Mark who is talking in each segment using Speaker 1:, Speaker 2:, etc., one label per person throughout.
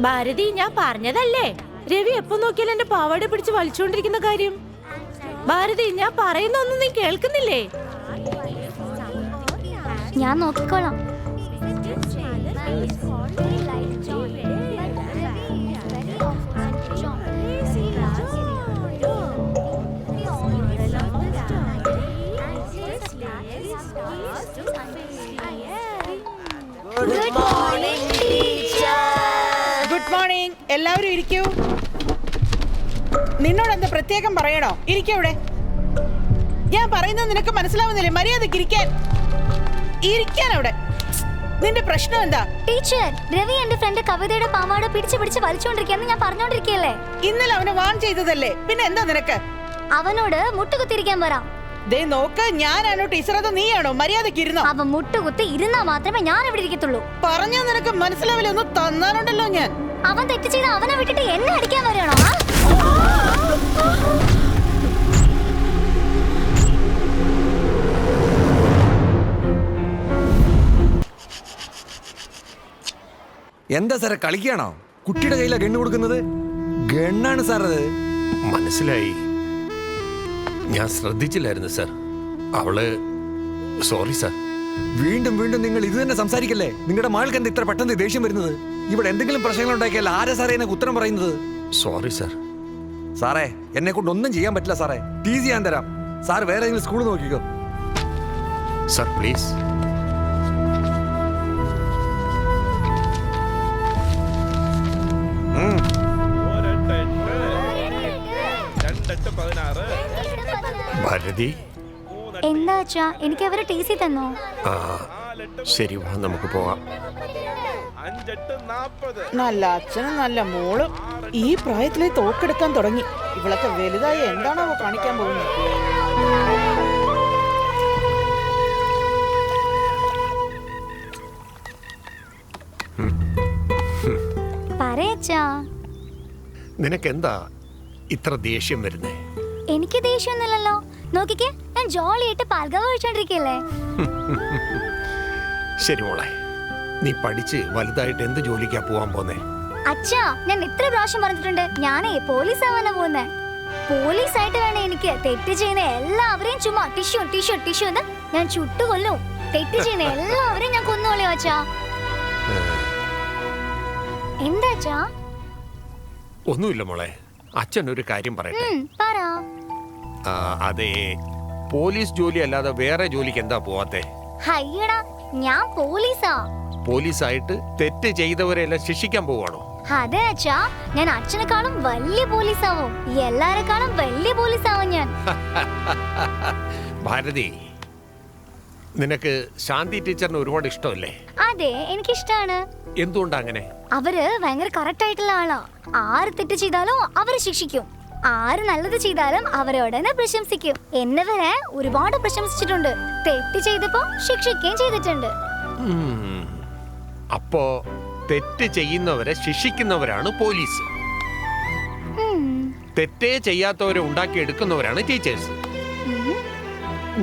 Speaker 1: ഭാരതി, ഞാൻ പറഞ്ഞതല്ലേ രവി എപ്പോ നോക്കിയാലും എന്റെ പാവാട പിടിച്ച് വലിച്ചോണ്ടിരിക്കുന്ന കാര്യം. ഭാരതി, ഞാൻ പറയുന്നൊന്നും നീ കേൾക്കുന്നില്ലേ?
Speaker 2: ഞാൻ നോക്കിക്കോളാം.
Speaker 3: Good morning. എല്ലാവരും ഇരിക്കൂ. നിന്നോട് എന്താ പ്രത്യേകം പറയണോ? ഇരിക്കവിടെ. ഞാൻ പറയുന്നത് നിനക്ക് മനസ്സിലാവുന്നില്ലേ? മര്യാദക്ക് ഇരിക്കാൻ അവിടെ. നിന്റെ പ്രശ്നം എന്താ?
Speaker 2: ടീച്ചർ, രവി എന്റെ ഫ്രണ്ട് കവിതയുടെ പാവാട പിടിച്ച് വലിച്ചോണ്ടിരിക്കാന്ന് ഞാൻ പറഞ്ഞോണ്ടിരിക്കല്ലേ.
Speaker 3: ഇന്നലെ അവനെ വാൺ ചെയ്തതല്ലേ, പിന്നെ എന്താ നിനക്ക്?
Speaker 2: അവനോട് മുട്ടുകുത്തിരിക്കാൻ പറ.
Speaker 3: ദേ നോക്ക്, ഞാനാണോ ടീച്ചർ അതോ നീയാണോ? മര്യാദക്ക് ഇരുന്നോ.
Speaker 2: അവൻ മുട്ടുകുത്തി ഇരുന്നാ മാത്രമേ ഞാൻ ഇവിടെ ഇരിക്കത്തുള്ളൂ.
Speaker 3: പറഞ്ഞാ നിനക്ക് മനസ്സിലാവില്ല. ഒന്ന് തന്നാലുണ്ടല്ലോ ഞാൻ.
Speaker 2: അവൻ തെറ്റ് ചെയ്ത് അവനെ വിട്ടിട്ട് എന്നെ അടിക്കാൻ വരണോ?
Speaker 4: എന്താ സാറേ, കളിക്കുകയാണോ? കുട്ടിയുടെ കയ്യിലാണ് ഗണ്ണ് കൊടുക്കുന്നത്. ഗണ്ണാണ് സാർ അത്.
Speaker 5: മനസ്സിലായി, ഞാൻ ശ്രദ്ധിച്ചില്ലായിരുന്നു സാർ. അവള് സോറി സാർ.
Speaker 4: വീണ്ടും വീണ്ടും നിങ്ങൾ ഇത് തന്നെ സംസാരിക്കല്ലേ? നിങ്ങളുടെ മകൾക്ക് എന്താ ഇത്ര പെട്ടെന്ന് ദേഷ്യം വരുന്നത്? ഇവിടെ എന്തെങ്കിലും പ്രശ്നങ്ങൾ ഉണ്ടാക്കിയാൽ ആരാ സാറേ എന്നെ ഉത്തരം പറയുന്നത്?
Speaker 5: Sorry sir.
Speaker 4: സാറേ, എന്നെ കൊണ്ട് ഒന്നും ചെയ്യാൻ പറ്റില്ല സാറേ. ടി സി ഞാൻ തരാം. സാർ വേറെ ഏതെങ്കിലും സ്കൂൾ നോക്കിക്കോ
Speaker 5: സാർ, പ്ലീസ്. ഭാരതി,
Speaker 2: എന്താ അച്ഛാ, എനിക്ക് അവര് ടി സി തന്നോ?
Speaker 5: ആ ശരി, വാ നമുക്ക് പോവാം.
Speaker 3: നല്ല അച്ഛനും നല്ല മോളും ഈ പ്രായത്തിലെ തോക്കെടുക്കാൻ തുടങ്ങി. ഇവളൊക്കെ വലുതായി എന്താണാവോ കാണിക്കാൻ പോകുന്നത്?
Speaker 2: പറയച്ചാ,
Speaker 5: നിനക്കെന്താ ഇത്ര ദേഷ്യം വരുന്നേ?
Speaker 2: എനിക്ക് ദേഷ്യമൊന്നുമില്ലല്ലോ. നോക്കിക്കേ, ഞാൻ ജോളിയായിട്ട് പാൽഗാവ് കഴിച്ചോണ്ടിരിക്കല്ലേ.
Speaker 5: ശരി മോളെ, നീ പഠിച്ച് വലുതായിട്ട് എന്ത് ജോലിക്കാ പോവാൻ പോന്നേ?
Speaker 2: അച്ഛാ, ഞാൻ എത്ര പ്രാവശ്യം പറഞ്ഞിട്ടുണ്ട്, ഞാനേ പോലീസ് ആവാനാ പോകുന്നേ. പോലീസായിട്ട് വേണേ എനിക്ക് തെറ്റ് ചെയ്യുന്ന എല്ലാവരെയും ചുമ്മാ ടിഷ്യൂ ടിഷ്യൂ ടിഷ്യൂ എന്ന് ഞാൻ ചുട്ടുകൊല്ലും. തെറ്റ് ചെയ്യുന്ന എല്ലാവരെയും ഞാൻ കൊന്നുകൊള്ളിയോ അച്ഛാ. എന്താ അച്ഛാ?
Speaker 5: ഒന്നുമില്ല മോളെ, അച്ഛൻ ഒരു കാര്യം പറയട്ടെ.
Speaker 2: പറ.
Speaker 5: അതെ, പോലീസ് ജോലി അല്ലാതെ വേറെ ജോലിക്ക് എന്താ പോവാത്തെ?
Speaker 2: ഹയ്യടാ, ഞാൻ പോലീസാ.
Speaker 5: പോലീസായിട്ട് തെറ്റ് ചെയ്തവരെല്ലാം ശിക്ഷിക്കാൻ പോവാണോ?
Speaker 2: അതെ അച്ഛാ, ഞാൻ അച്ഛനെക്കാളും വലിയ പോലീസാവും. എല്ലാരെക്കാളും വലിയ പോലീസാവും ഞാൻ.
Speaker 5: ഭാരതി, നിനക്ക് ശാന്തി ടീച്ചറിന് ഒരുപാട് ഇഷ്ടമല്ലേ?
Speaker 2: അതെ, എനിക്കിഷ്ടാണ്.
Speaker 5: എന്തുകൊണ്ടാ അങ്ങനെ?
Speaker 2: അവര് ഭയങ്കര കറക്റ്റ് ആയിട്ടുള്ള ആളാ. ആര് തെറ്റ് ചെയ്താലും അവരെ ശിക്ഷിക്കും. ആര് നല്ലത് ചെയ്താലും അവരെ ഉടനെ പ്രശംസിക്കും. എന്നെ വരെ ഒരുപാട് പ്രശംസിച്ചിട്ടുണ്ട്. തെറ്റ് ചെയ്തപ്പോ ശിക്ഷിക്കുകയും ചെയ്തിട്ടുണ്ട്.
Speaker 5: അപ്പോ തെറ്റ് ചെയ്യുന്നവരെ ശിക്ഷിക്കുന്നവരാണ് പോലീസ്. തെറ്റേ ചെയ്യാത്തവരെ ഉണ്ടാക്കിയെടുക്കുന്നവരാണ് ടീച്ചേഴ്സ്.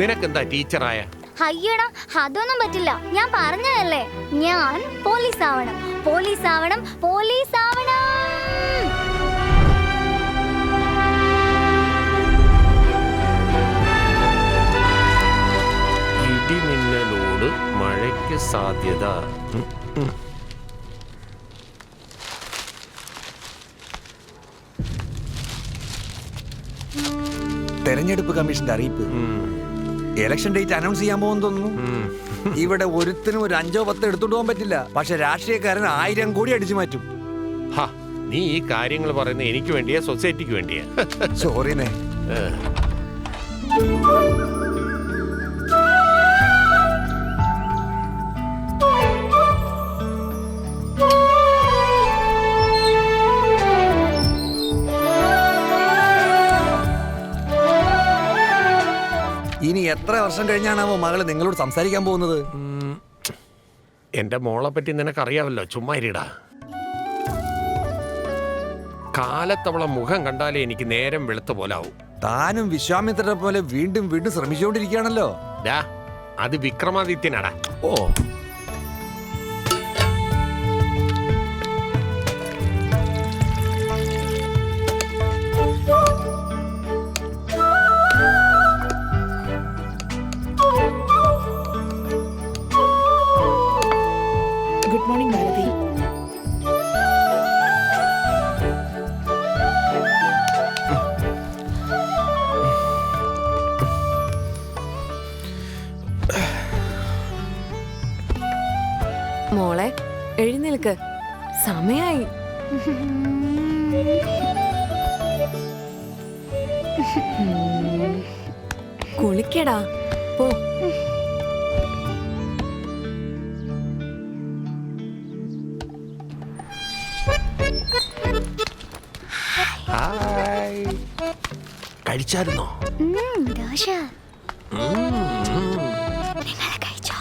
Speaker 5: നിനക്കെന്താ ടീച്ചറായ?
Speaker 2: അയ്യടാ, അതൊന്നും പറ്റില്ല. ഞാൻ പറഞ്ഞതല്ലേ, ഞാൻ പോലീസ് ആവണം, പോലീസ് ആവണം, പോലീസ് ആവണം.
Speaker 5: ഇടിമിന്നലോട് മഴയ്ക്ക് സാധ്യത.
Speaker 4: തെരഞ്ഞെടുപ്പ് കമ്മീഷന്റെ അറിയിപ്പ്. ഇലക്ഷൻ ഡേറ്റ് അനൗൺസ് ചെയ്യാൻ പോകുന്നു തോന്നുന്നു. ഇവിടെ ഒരുത്തിനും ഒരു 5-10 എടുത്തോണ്ട് പോകാൻ പറ്റില്ല. പക്ഷെ രാഷ്ട്രീയക്കാരൻ 1000 കോടി അടിച്ചു മാറ്റും.
Speaker 5: നീ ഈ കാര്യങ്ങൾ പറയുന്നത് എനിക്ക് വേണ്ടിയാ സൊസൈറ്റിക്ക് വേണ്ടിയാ?
Speaker 4: സോറിനെ. ഇനി എത്ര വർഷം കഴിഞ്ഞാണാവോ മകള് നിങ്ങളോട് സംസാരിക്കാൻ പോകുന്നത്?
Speaker 5: എന്റെ മോളെ പറ്റി നിനക്കറിയാവല്ലോ, ചുമ്മാ ഇരിടാ. കാലത്തവളെ മുഖം കണ്ടാലേ എനിക്ക് നേരം വെളുത്ത പോലാവും.
Speaker 4: താനും വിശ്വാമിത്രനെ പോലെ വീണ്ടും വീണ്ടും ശ്രമിച്ചുകൊണ്ടിരിക്കുകയാണല്ലോ.
Speaker 5: അത് വിക്രമാദിത്യനാടാ.
Speaker 4: ഓ,
Speaker 3: ഗുഡ് മോർണിംഗ് ഭാരതി.
Speaker 6: മോളെ എഴുന്നേൽക്ക്, സമയായി. കുളിക്കടാ പോ.
Speaker 5: ഹായ്. കഴിച്ചായിരുന്നോ?
Speaker 2: ദോശ. നിങ്ങൾ കഴിച്ചോ?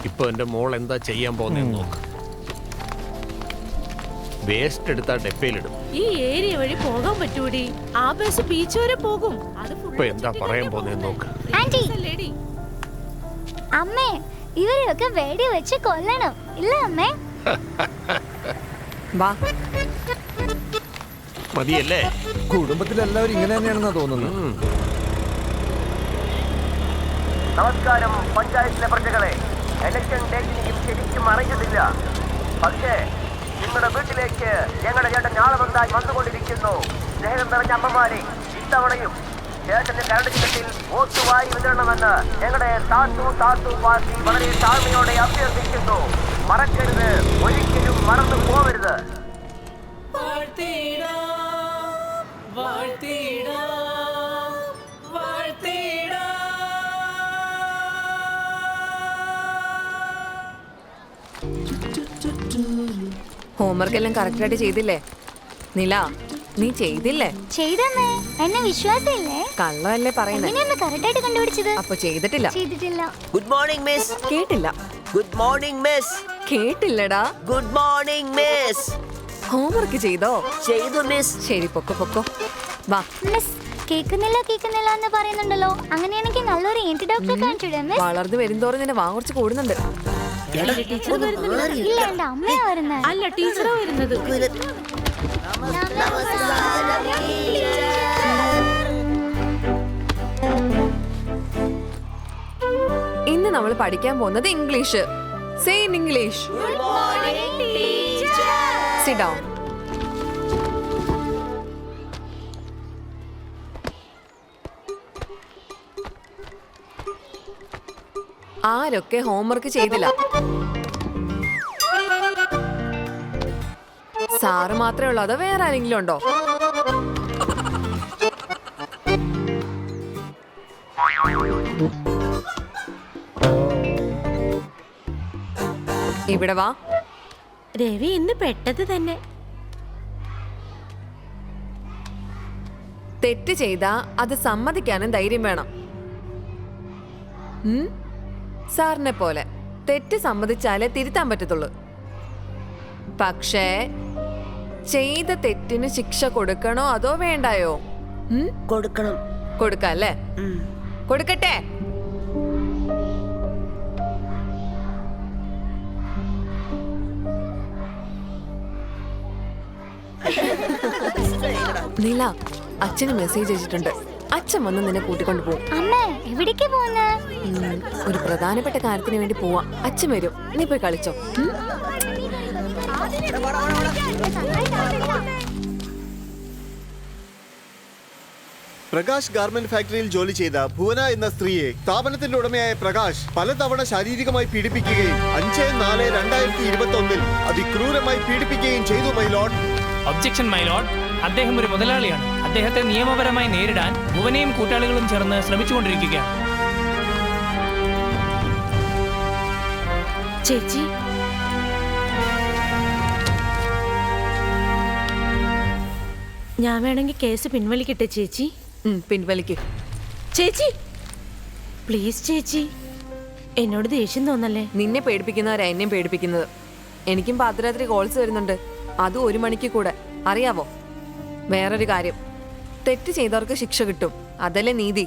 Speaker 5: ഇപ്പൊ എന്റെ മോൾ എന്താ ചെയ്യാൻ പോകുന്നതെന്ന് നോക്ക്. വേസ്റ്റ് എടുത്താ ഡെപ്പയിലിടും.
Speaker 1: ഈ ഏരിയ വഴി പോകാൻ പറ്റൂടി. ആ ബസ് ബീച്ച് വരെ പോകും. അത് full
Speaker 5: ഇപ്പൊ എന്താ
Speaker 1: ചുറ്റി
Speaker 5: പറയാൻ
Speaker 1: തന്നെ
Speaker 5: പോകുന്നതെന്ന് നോക്ക്.
Speaker 2: ആന്റി,
Speaker 1: അല്ലേടി?
Speaker 2: അമ്മേ ഇവരെയൊക്കെ വെടി വെച്ച് കൊല്ലണം ഇല്ല അമ്മേ?
Speaker 6: വാ.
Speaker 5: മതിയല്ലേ?
Speaker 4: കുടുംബത്തിലെല്ലാവരും ഇങ്ങനെ തന്നെയാണെന്നാ തോന്നുന്നത്.
Speaker 7: നമസ്കാരം പഞ്ചായത്തിലെ പ്രജകളെ. ഇലക്ഷൻ ഡേറ്റിനെയും ശരിക്കും അറിഞ്ഞിട്ടില്ല. പക്ഷേ നിങ്ങളുടെ വീട്ടിലേക്ക് ഞങ്ങളുടെ ചേട്ടൻ ഞാളമന്തായി വന്നുകൊണ്ടിരിക്കുന്നു. സ്നേഹം നിറഞ്ഞ അമ്മമാരെ, ഇത്തവണയും ചേട്ടന്റെ കരട് ചിഹ്നത്തിൽ വോട്ട് വാരി വിതരണമെന്ന് ഞങ്ങളുടെ താത്തു പാർട്ടി വളരെ താഴ്മയോടെ അഭ്യർത്ഥിക്കുന്നു. മറക്കരുത്, ഒരിക്കലും മറന്നു പോവരുത്.
Speaker 6: ഹോംവർക്ക് എല്ലാം കറക്റ്റായിട്ട് ചെയ്തില്ലേ? നില, നീ ചെയ്തില്ലേ?
Speaker 2: ചെയ്തമ്മേ, എന്നെ വിശ്വാസമില്ലേ?
Speaker 6: കള്ളമല്ലേ പറയുന്നേ?
Speaker 2: എങ്ങനെയാണ് കറക്റ്റായിട്ട് കണ്ടുപിടിച്ചത്?
Speaker 6: അപ്പൊ ചെയ്തിട്ടില്ല.
Speaker 2: ചെയ്തിട്ടില്ല.
Speaker 7: Good morning miss.
Speaker 6: കേട്ടില്ല.
Speaker 7: Good morning miss.
Speaker 6: കേട്ടില്ലടാ.
Speaker 7: Good morning miss.
Speaker 6: ഹോംവർക്ക് ചെയ്തോ?
Speaker 7: ചെയ്തു മിസ്.
Speaker 6: ശരി, പൊക്കോ പൊക്കോ. വാ.
Speaker 2: മിസ് കേൾക്കുന്നില്ല എന്ന് പറയുന്നുണ്ടല്ലോ. അങ്ങനെയാണെങ്കിൽ നല്ലൊരു ENT ഡോക്ടറെ കാണിച്ചിടേ മിസ്?
Speaker 6: വളർന്നു വരുന്തോറും നിന്നെ വാ കുറച്ച് കൂടുന്നുണ്ട്.
Speaker 1: ടീച്ചർ വരുന്നുണ്ട്.
Speaker 2: ഇല്ല, എന്റെ അമ്മയാ വരുന്നത്.
Speaker 1: അല്ല, ടീച്ചറാ വരുന്നത്.
Speaker 6: ഇന്ന് നമ്മൾ പഠിക്കാൻ പോകുന്നത് English. Say in English. Sit down. ആരൊക്കെ ഹോംവർക്ക് ചെയ്തില്ല? സാറ് മാത്രമേ ഉള്ളൂ, അതോ വേറെ ആരെങ്കിലും ഉണ്ടോ? ഇവിടെ വാ.
Speaker 1: രവി ഇന്ന് പെട്ടത് തന്നെ.
Speaker 6: തെറ്റ് ചെയ്താ അത് സമ്മതിക്കാനും ധൈര്യം വേണം. സാറിനെ പോലെ തെറ്റ് സമ്മതിച്ചാലേ തിരുത്താൻ പറ്റത്തുള്ളൂ. പക്ഷേ ചെയ്ത തെറ്റിന് ശിക്ഷ കൊടുക്കണോ അതോ വേണ്ടായോ?
Speaker 7: കൊടുക്കണം.
Speaker 6: കൊടുക്കല്ലേ? കൊടുക്കട്ടെ. നീല, അച്ഛന് മെസ്സേജ് അയച്ചിട്ടുണ്ട്. അച്ഛൻ വന്ന് നിന്നെ കൂട്ടിക്കൊണ്ടു പോകും.
Speaker 2: അമ്മേ, എവിടേക്ക് പോകുന്നേ?
Speaker 6: ഒരു പ്രധാനപ്പെട്ട കാര്യത്തിന് വേണ്ടി പോവാ. അച്ഛൻ വരും, നീ പോയി കളിച്ചോ.
Speaker 8: പ്രകാശ് ഗാർമെന്റ് ഫാക്ടറിയിൽ ജോലി ചെയ്ത ഭുവന എന്ന സ്ത്രീയെ സ്ഥാപനത്തിന്റെ ഉടമയായ പ്രകാശ് പലതവണ ശാരീരികമായി പീഡിപ്പിക്കുകയും 5/4/2021 അതിക്രൂരമായി പീഡിപ്പിക്കുകയും ചെയ്തു. My Lord.
Speaker 9: Objection my Lord. അദ്ദേഹം ഒരു മുതലാളിയാണ്. അദ്ദേഹത്തെ നിയമപരമായി നേരിടാൻ ഭുവനയും കൂട്ടാളികളും ചേർന്ന് ശ്രമിച്ചുകൊണ്ടിരിക്കുകയാണ്.
Speaker 1: ചേച്ചി, ഞാൻ വേണമെങ്കിൽ കേസ് പിൻവലിക്കട്ടെ ചേച്ചി?
Speaker 6: പിൻവലിക്ക്.
Speaker 1: ചേച്ചി പ്ലീസ് ചേച്ചി, എന്നോട് ദേഷ്യം തോന്നല്ലേ.
Speaker 6: നിന്നെ പേടിപ്പിക്കുന്നവരാ എന്നെയും പേടിപ്പിക്കുന്നത്. എനിക്കും പാതിരാത്രി കോൾസ് വരുന്നുണ്ട്, അതും 1 മണിക്ക് കൂടെ. അറിയാവോ? വേറൊരു കാര്യം, തെറ്റ് ചെയ്തവർക്ക് ശിക്ഷ കിട്ടും, അതല്ലേ നീതി.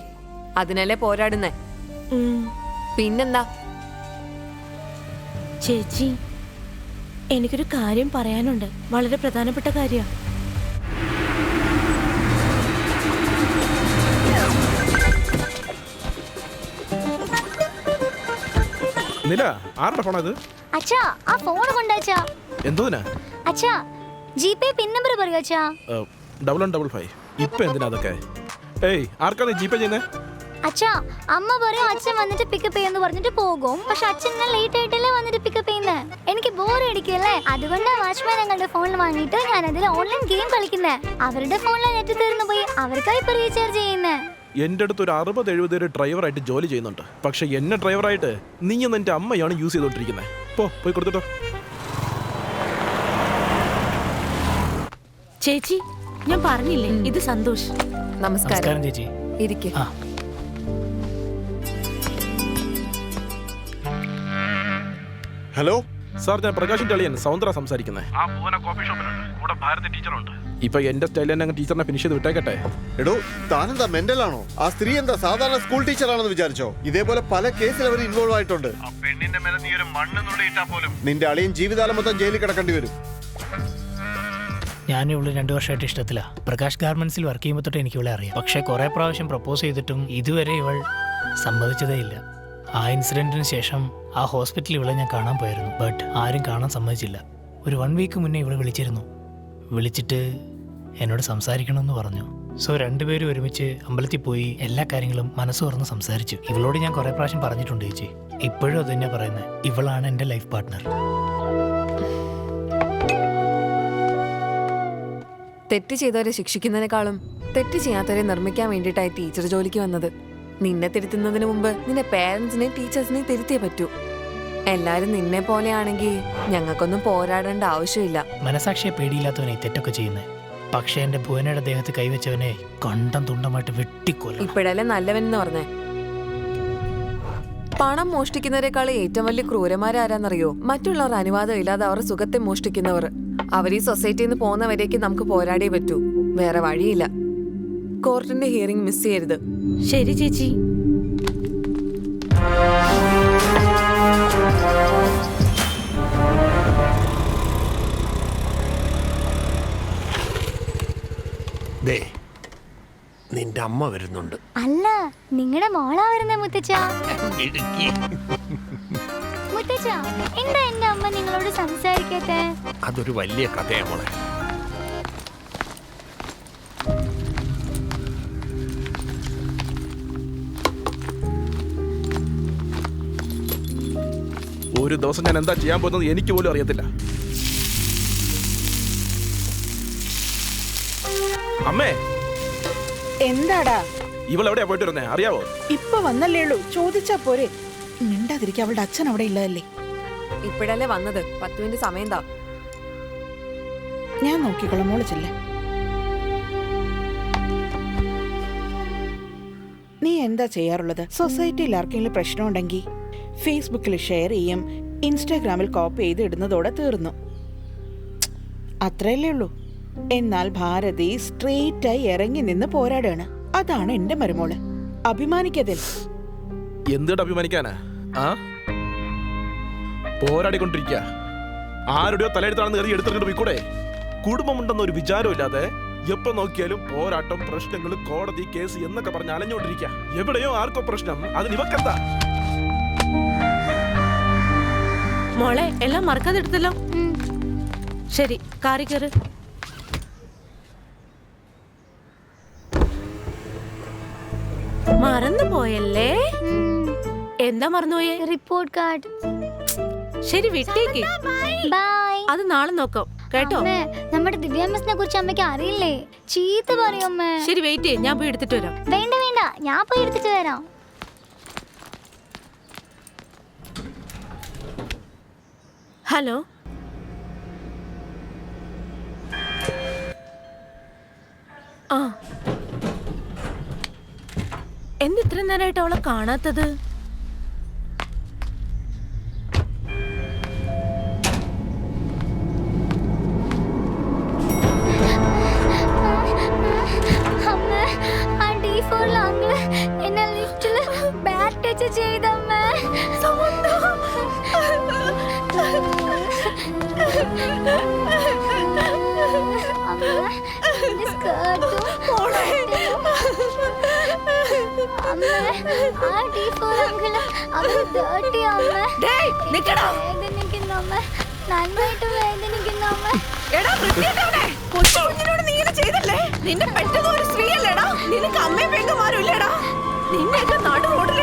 Speaker 6: അതിനല്ലേ പോരാടുന്നേ. പിന്നെന്താ?
Speaker 1: ചേച്ചി, എനിക്കൊരു കാര്യം പറയാനുണ്ട്. വളരെ പ്രധാനപ്പെട്ട കാര്യമാണ്.
Speaker 10: നില ആരുടെ ഫോണത്?
Speaker 2: അച്ഛാ ആ ഫോൺ കൊണ്ടാച്ചാ.
Speaker 10: എന്തോനാ?
Speaker 2: അച്ഛാ ജിപേ പിൻ നമ്പർ പറയൂ അച്ഛാ.
Speaker 10: 1155. ഇപ്പൊ എന്തിനാ അതൊക്കെ? ഏയ് ആർക്കാണ് ജിപേ ചെയ്യുന്നേ?
Speaker 2: അച്ഛാ അമ്മ പറയും അച്ഛൻ വന്നിട്ട് പിക്കപ്പ് ചെയ്യുന്നു പറഞ്ഞിട്ട് പോകും. പക്ഷെ അച്ഛൻ ലേറ്റ് ആയിട്ടല്ലേ വന്നിട്ട് പിക്കപ്പ് ചെയ്യുന്നേ. എനിക്ക് ബോർ അടിക്കല്ലേ, അതുകൊണ്ടാണ് വാച്ച്മാൻ ഞങ്ങളുടെ ഫോണിൽ വാങ്ങിയിട്ട് ഞാൻ അതിൽ ഓൺലൈൻ ഗെയിം കളിക്കുന്നേ. അവരുടെ ഫോണിൽ നെറ്റ് തീർന്നു പോയി, അവർക്കായി ഇപ്പൊ റീചാർജ് ചെയ്യുന്നേ.
Speaker 10: എൻ്റെ അടുത്ത് ഒരു 60-70 ഡ്രൈവറായിട്ട് ജോലി ചെയ്യുന്നുണ്ട്. പക്ഷെ എന്നെ ഡ്രൈവറായിട്ട് നീയെന്ന് എൻ്റെ അമ്മയാണ് യൂസ് ചെയ്തോണ്ടിരിക്കുന്നത്. പോയി കൊടുത്തിട്ടോ.
Speaker 1: ചേച്ചി, ഞാൻ പറഞ്ഞില്ലേ, ഇത് സന്തോഷ്.
Speaker 6: നമസ്കാരം
Speaker 9: ചേച്ചി.
Speaker 6: ഇരിക്കെ.
Speaker 8: ഹലോ
Speaker 10: സാർ, ഞാൻ പ്രകാശിന്റെ അളിയൻ സൗന്ദര്യ സംസാരിക്കുന്നത്. ഇപ്പൊ എന്റെ സ്റ്റൈൽ തന്നെ അങ്ങ് ടീച്ചറിനെ ഫിനിഷ് ചെയ്ത് വിട്ടേക്കട്ടെ.
Speaker 8: എടോ താനെന്താ മെന്റലാണോ? ആ സ്ത്രീ എന്താ സാധാരണ സ്കൂൾ ടീച്ചറാണെന്ന് വിചാരിച്ചോ? ഇതേപോലെ പല കേസിൽ അവർ ഇൻവോൾവ് ആയിട്ടുണ്ട്. നിന്റെ അളിയൻ ജീവിതകാലം മൊത്തം ജയിലിൽ കിടക്കേണ്ടി വരും.
Speaker 9: ഞാൻ ഇവള് 2 വർഷമായിട്ട് ഇഷ്ടത്തില്ല. പ്രകാശ് ഗാർമെന്റ്സിൽ വർക്ക് ചെയ്യുമ്പോൾ തൊട്ട് എനിക്ക് ഇവളെ അറിയാം. പക്ഷെ കുറെ പ്രാവശ്യം പ്രപ്പോസ് ചെയ്തിട്ടും ഇതുവരെ ഇവൾ സമ്മതിച്ചതേ ഇല്ല. ആ ഇൻസിഡന്റിന് ശേഷം ആ ഹോസ്പിറ്റലിൽ ഇവളെ ഞാൻ കാണാൻ പോയിരുന്നു. ബട്ട് ആരും കാണാൻ സമ്മതിച്ചില്ല. ഒരു 1 വീക്ക് മുന്നേ ഇവളെ വിളിച്ചിട്ട് എന്നോട് സംസാരിക്കണമെന്ന് പറഞ്ഞു. സോ രണ്ടുപേരും ഒരുമിച്ച് അമ്പലത്തിൽ പോയി എല്ലാ കാര്യങ്ങളും മനസ്സ് തുറന്ന് സംസാരിച്ചു. ഇവളോട് ഞാൻ കുറെ പ്രാവശ്യം പറഞ്ഞിട്ടുണ്ട് ചേച്ചി. ഇപ്പോഴും അത് തന്നെയാ പറയുന്നത്, ഇവളാണ് എൻ്റെ ലൈഫ് പാർട്ട്ണർ.
Speaker 6: തെറ്റ് ചെയ്തവരെ ശിക്ഷിക്കുന്നതിനേക്കാളും തെറ്റ് ചെയ്യാത്തവരെ നിർമ്മിക്കാൻ വേണ്ടിയിട്ടായി ടീച്ചർ ജോലിക്ക് വന്നത്. നിന്നെ തിരുത്തുന്നതിന് മുമ്പ് നിന്റെ പേരൻസിനെയും ടീച്ചേഴ്സിനെയും തിരുത്തിയേ പറ്റൂ. എല്ലാരും നിന്നെ പോലെയാണെങ്കിൽ ഞങ്ങൾക്കൊന്നും പോരാടേണ്ട ആവശ്യമില്ല.
Speaker 9: മനസാക്ഷിയെ പേടിയില്ലാത്തവനെ തെറ്റൊക്കെ ചെയ്യുന്നത്. പക്ഷെ എന്റെ ഭുവനയുടെ ദേഹത്ത് കൈവച്ചവനെ കണ്ടം തുണ്ടമായിട്ട് വെട്ടിക്കൊല്ലും.
Speaker 6: ഇപ്പോഴല്ലേ നല്ലവനെന്ന് പറഞ്ഞേ. പണം മോഷ്ടിക്കുന്നവരെക്കാൾ ഏറ്റവും വലിയ ക്രൂരന്മാരാരാന്നറിയോ? മറ്റുള്ളവർ അനുവാദം ഇല്ലാതെ അവരുടെ സുഖത്തെ മോഷ്ടിക്കുന്നവർ. അവർ ഈ സൊസൈറ്റിയിൽ നിന്ന് പോകുന്നവരേക്ക് നമുക്ക് പോരാടിയേ പറ്റൂ. വേറെ വഴിയില്ല. കോർട്ടിന്റെ ഹിയറിംഗ് മിസ് ചെയ്യരുത്.
Speaker 1: ശരി ചേച്ചി.
Speaker 5: നിന്റെ അമ്മ വരുന്നുണ്ട്.
Speaker 2: അല്ല, നിങ്ങളുടെ മോളാ വരുന്നേ മുത്തച്ഛ. മുത്തച്ഛ, എന്താ എന്റെ അമ്മ നിങ്ങളോട് സംസാരിക്കട്ടെ?
Speaker 5: അതൊരു വലിയ കഥയാ മോളെ.
Speaker 10: ഒരു ദിവസം ഞാൻ എന്താ ചെയ്യാൻ പോകുന്നത് എനിക്ക് പോലും അറിയത്തില്ല. അമ്മേ,
Speaker 3: എന്താടാ
Speaker 10: ഇവളെവിടെയാ പോയിട്ട് വരുന്നേ അറിയാവോ?
Speaker 3: ഇപ്പൊ വന്നല്ലേ ഉള്ളൂ, ചോദിച്ചാ പോരെ. മിണ്ടാതിരിക്കുക, അവളുടെ അച്ഛൻ അവിടെ ഇല്ലതല്ലേ.
Speaker 6: ഇപ്പോഴല്ലേ വന്നത്, 10 മിനിറ്റ് സമയം താ.
Speaker 3: ഞാൻ നോക്കിക്കോളാം, മോള് ചെല്ലേ. നീ എന്താ ചെയ്യാറുള്ളത്? സൊസൈറ്റിയിൽ ആർക്കെങ്കിലും പ്രശ്നമുണ്ടെങ്കിൽ ഫേസ്ബുക്കിൽ ഷെയർ ചെയ്യും, ഇൻസ്റ്റാഗ്രാമിൽ കോപ്പി ചെയ്ത് ഇടുന്നതോടെ തീർന്നു. അത്രയല്ലേ ഉള്ളൂ. എന്നാൽ ഭാരതി സ്ട്രെയിറ്റായി ഇറങ്ങി നിന്ന് പോരാടാണ്. അതാണ് എന്റെ മരുമോള്. അഭിമാനിക്കതിൽ.
Speaker 10: എന്തിട്ട് അഭിമാനിക്കാനാ? പോരാടിക്കൊണ്ടിരിക്കുക. ആരുടെയോ തലയെടുത്താണെന്ന് കയറി എടുത്തിട്ട് പോയിക്കൂടെ? കുടുംബമുണ്ടെന്ന ഒരു വിചാരമില്ലാതെ എപ്പോ നോക്കിയാലും പോരാട്ടം, പ്രശ്നങ്ങൾ, കോടതി കേസ് എന്നൊക്കെ പറഞ്ഞ് അലഞ്ഞുകൊണ്ടിരിക്കുക. എവിടെയോ ആർക്കോ പ്രശ്നം, അതിന് ഇവക്കെന്താ?
Speaker 1: മോളെ, എല്ലാം മറക്കാതെ എടുത്തല്ലോ. ശരി, കാറി കയറ്. മറന്നു പോയല്ലേ? എന്താ മറന്നുപോയേ?
Speaker 2: Report card.
Speaker 1: ശരി, വിട്ടേക്ക്.
Speaker 2: ബൈ.
Speaker 1: അത് നാളെ നോക്കാം കേട്ടോ.
Speaker 2: നമ്മുടെ ദിവ്യ മിസ്സിനെ കുറിച്ച് അമ്മയ്ക്ക് അറിയില്ലേ? ചീത്ത പറയും അമ്മ.
Speaker 1: ശരി, വെയിറ്റ് ചെയ്യ്, ഞാൻ പോയി എടുത്തിട്ട് വരാം.
Speaker 2: വേണ്ട വേണ്ട, ഞാൻ പോയി എടുത്തിട്ട് വരാം.
Speaker 1: ഹലോ, ആ എന്ത് ഇത്ര നേരമായിട്ട് അവളെ കാണാത്തത്?
Speaker 2: അമ്മ, ആ D4 എന്നെ ലിഫ്റ്റില് ബാഡ് ടച്ച് ചെയ്തമ്മ. നന്നായിട്ട് വേദനിക്കുന്നു അമ്മ.
Speaker 1: എടാ വൃത്തികെട്ടവനെ, കൊച്ചുകുഞ്ഞിനോട് നീ ഇങ്ങനെ ചെയ്തല്ലേ? നിന്നെ പെട്ടെന്ന് ഒരു സ്ത്രീ അല്ലേടാ? നിനക്ക് അമ്മയും പെങ്ങന്മാരും ഇല്ലേടാ? നിന്നെയൊക്കെ നടു റോഡ്